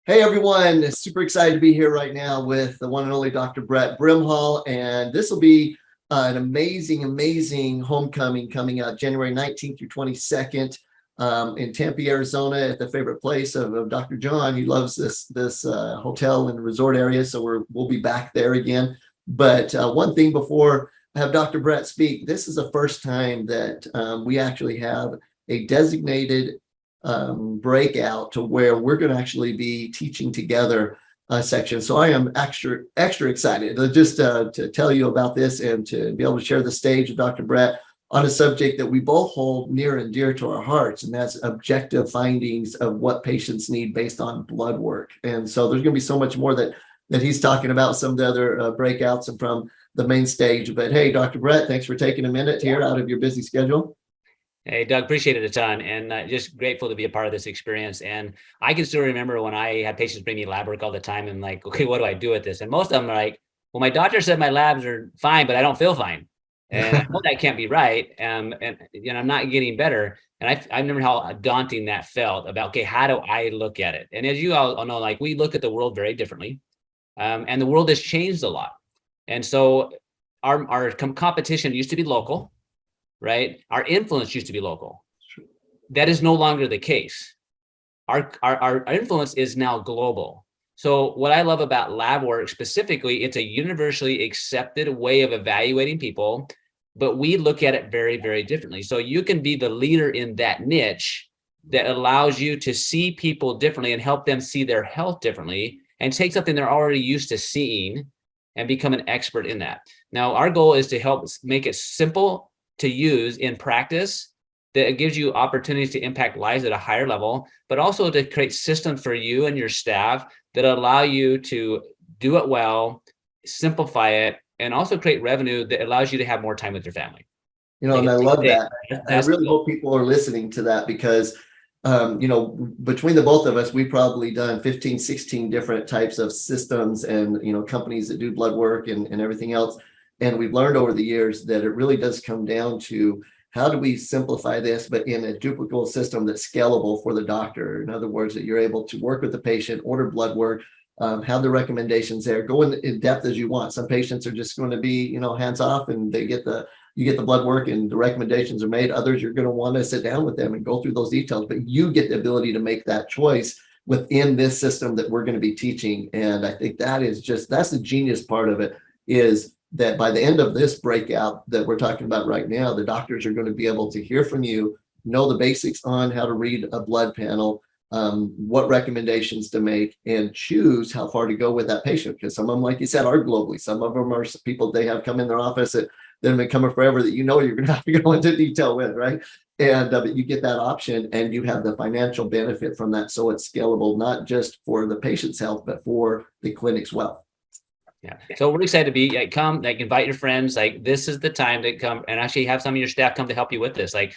Hey everyone, super excited to be here right now with the one and only Dr. Brett Brimhall, and this will be an amazing homecoming coming up January 19th through 22nd in Tempe, Arizona, at the favorite place of Dr. John. He loves this hotel and resort area, so we'll be back there again. But one thing before I have Dr. Brett speak, this is the first time that we actually have a designated breakout to where we're going to actually be teaching together a section. So I am extra excited to tell you about this and to be able to share the stage with Dr. Brett on a subject that we both hold near and dear to our hearts, and that's objective findings of what patients need based on blood work. And so there's going to be so much more that he's talking about, some of the other breakouts and from the main stage. But hey, Dr. Brett, thanks for taking a minute here out of your busy schedule. Hey, Doug, appreciate it a ton, and just grateful to be a part of this experience. And I can still remember when I had patients bring me lab work all the time and like, okay, what do I do with this? And most of them are like, well, my doctor said my labs are fine, but I don't feel fine. And I know that can't be right. And I'm not getting better. And I remember how daunting that felt about, okay, how do I look at it? And as you all know, like we look at the world very differently. And the world has changed a lot. And so our competition used to be local. Right? Our influence used to be local. That is no longer the case. Our influence is now global. So what I love about lab work specifically, it's a universally accepted way of evaluating people, but we look at it very differently. So you can be the leader in that niche that allows you to see people differently and help them see their health differently and take something they're already used to seeing and become an expert in that. Now, our goal is to help make it simple to use in practice, that it gives you opportunities to impact lives at a higher level, but also to create systems for you and your staff that allow you to do it well, simplify it, and also create revenue that allows you to have more time with your family. And I love that. I really hope people are listening to that because, between the both of us, we've probably done 15, 16 different types of systems and, companies that do blood work and everything else. And we've learned over the years that it really does come down to how do we simplify this, but in a duplicable system that's scalable for the doctor. In other words, that you're able to work with the patient, order blood work, have the recommendations there, go in depth as you want. Some patients are just going to be, hands off, and you get the blood work and the recommendations are made. Others, you're going to want to sit down with them and go through those details, but you get the ability to make that choice within this system that we're going to be teaching. And I think that's the genius part of it, is that by the end of this breakout that we're talking about right now, the doctors are going to be able to hear from you, know the basics on how to read a blood panel, what recommendations to make, and choose how far to go with that patient. Because some of them, like you said, are globally. Some of them are people they have come in their office that have been coming forever that you're going to have to go into detail with, right? And but you get that option and you have the financial benefit from that. So it's scalable, not just for the patient's health, but for the clinic's wealth. Yeah. So we're excited to be come, invite your friends. This is the time to come and actually have some of your staff come to help you with this. Like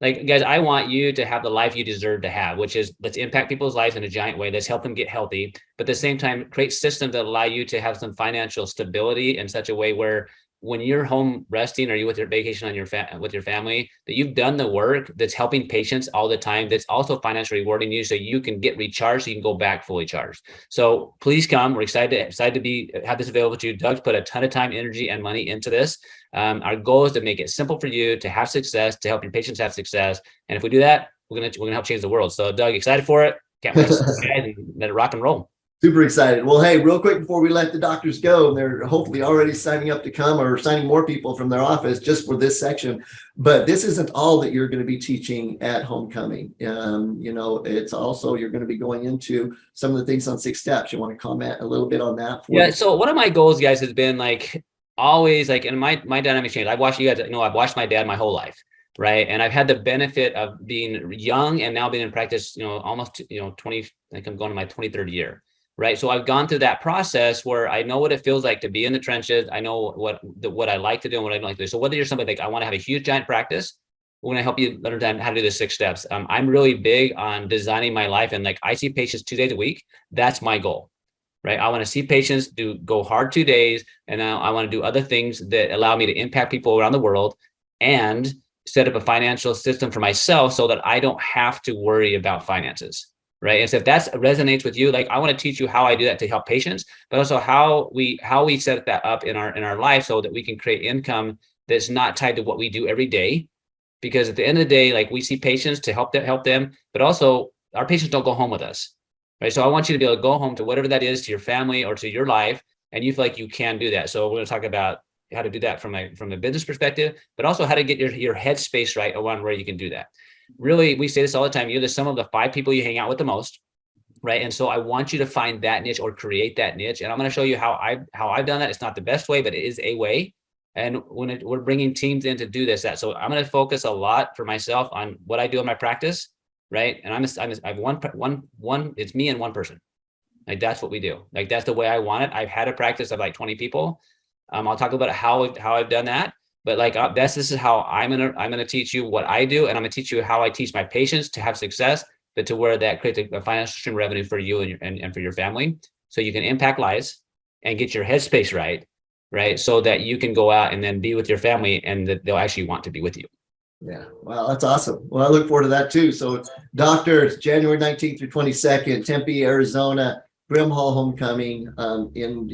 guys, I want you to have the life you deserve to have, which is let's impact people's lives in a giant way. Let's help them get healthy, but at the same time, create systems that allow you to have some financial stability in such a way where when you're home resting or you with your vacation on with your family, that you've done the work that's helping patients all the time, that's also financially rewarding you so you can get recharged, so you can go back fully charged. So please come. We're excited to have this available to you. Doug's put a ton of time, energy, and money into this. Our goal is to make it simple for you to have success, to help your patients have success. And if we do that, we're gonna help change the world. So Doug, excited for it. Can't wait to see you guys and let it rock and roll. Super excited. Well, hey, real quick before we let the doctors go, they're hopefully already signing up to come or signing more people from their office just for this section. But this isn't all that you're going to be teaching at homecoming. It's also you're going to be going into some of the things on 6 steps. You want to comment a little bit on that? Yeah. So one of my goals, guys, has been always and my dynamic change. I've watched you guys. I've watched my dad my whole life. Right. And I've had the benefit of being young and now being in practice, almost, 20, I think I'm going to my 23rd year. Right. So I've gone through that process where I know what it feels like to be in the trenches. I know what I like to do and what I don't like to do. So whether you're somebody like, I want to have a huge giant practice, we're going to help you learn how to do the 6 steps. I'm really big on designing my life. And I see patients 2 days a week. That's my goal. Right. I want to see patients go hard 2 days. And now I want to do other things that allow me to impact people around the world and set up a financial system for myself so that I don't have to worry about finances. right? And so if that resonates with you, like I want to teach you how I do that to help patients, but also how we set that up in our life so that we can create income that's not tied to what we do every day. Because at the end of the day, like we see patients to help them, but also our patients don't go home with us, right? So I want you to be able to go home to whatever that is, to your family or to your life, and you feel like you can do that. So we're going to talk about how to do that from a business perspective, but also how to get your headspace right around where you can do that. Really, we say this all the time. You're the sum of the 5 people you hang out with the most, right? And so I want you to find that niche or create that niche. And I'm going to show you how I've done that. It's not the best way, but it is a way. And when we're bringing teams in to do that, so I'm going to focus a lot for myself on what I do in my practice, right? And I have one. It's me and one person. Like that's what we do. Like that's the way I want it. I've had a practice of like 20 people. I'll talk about how I've done that. But like this is how I'm gonna teach you what I do, and I'm gonna teach you how I teach my patients to have success, but to where that creates a financial stream of revenue for you and for your family, so you can impact lives and get your headspace right, so that you can go out and then be with your family, and that they'll actually want to be with you. Yeah, wow, that's awesome. Well, I look forward to that too. So, doctors, January 19th through 22nd, Tempe, Arizona. Brimhall homecoming. And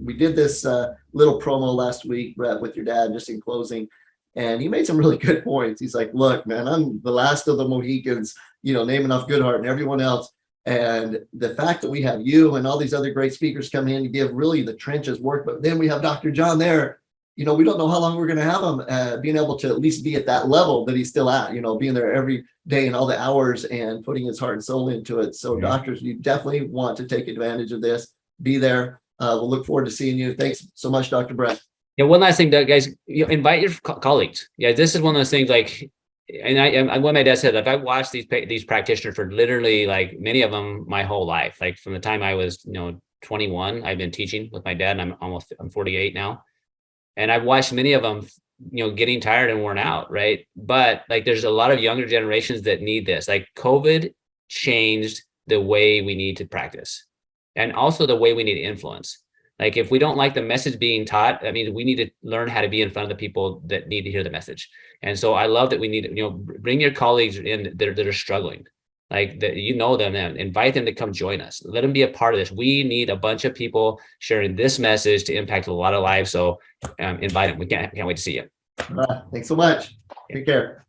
we did this little promo last week, Brett, with your dad, just in closing, and he made some really good points. He's like, look, man, I'm the last of the Mohicans, naming off Goodhart and everyone else. And the fact that we have you and all these other great speakers coming in to give really the trenches work, but then we have Dr. John there. We don't know how long we're going to have him being able to at least be at that level that he's still at, being there every day and all the hours and putting his heart and soul into it. So doctors, you definitely want to take advantage of this. Be there. We'll look forward to seeing you. Thanks so much, Dr. Brett. Yeah. One last thing, guys, invite your colleagues. Yeah. This is one of those things like, and what my dad said, like I've watched these practitioners for literally like many of them my whole life. Like from the time I was, 21, I've been teaching with my dad, and I'm 48 now. And I've watched many of them, getting tired and worn out, right? But like, there's a lot of younger generations that need this. Like COVID changed the way we need to practice, and also the way we need to influence. Like, if we don't like the message being taught, I mean, we need to learn how to be in front of the people that need to hear the message. And so I love that we need to, bring your colleagues in that are struggling. Like that, them, and invite them to come join us. Let them be a part of this. We need a bunch of people sharing this message to impact a lot of lives. So invite them. We can't wait to see you. Thanks so much. Take care.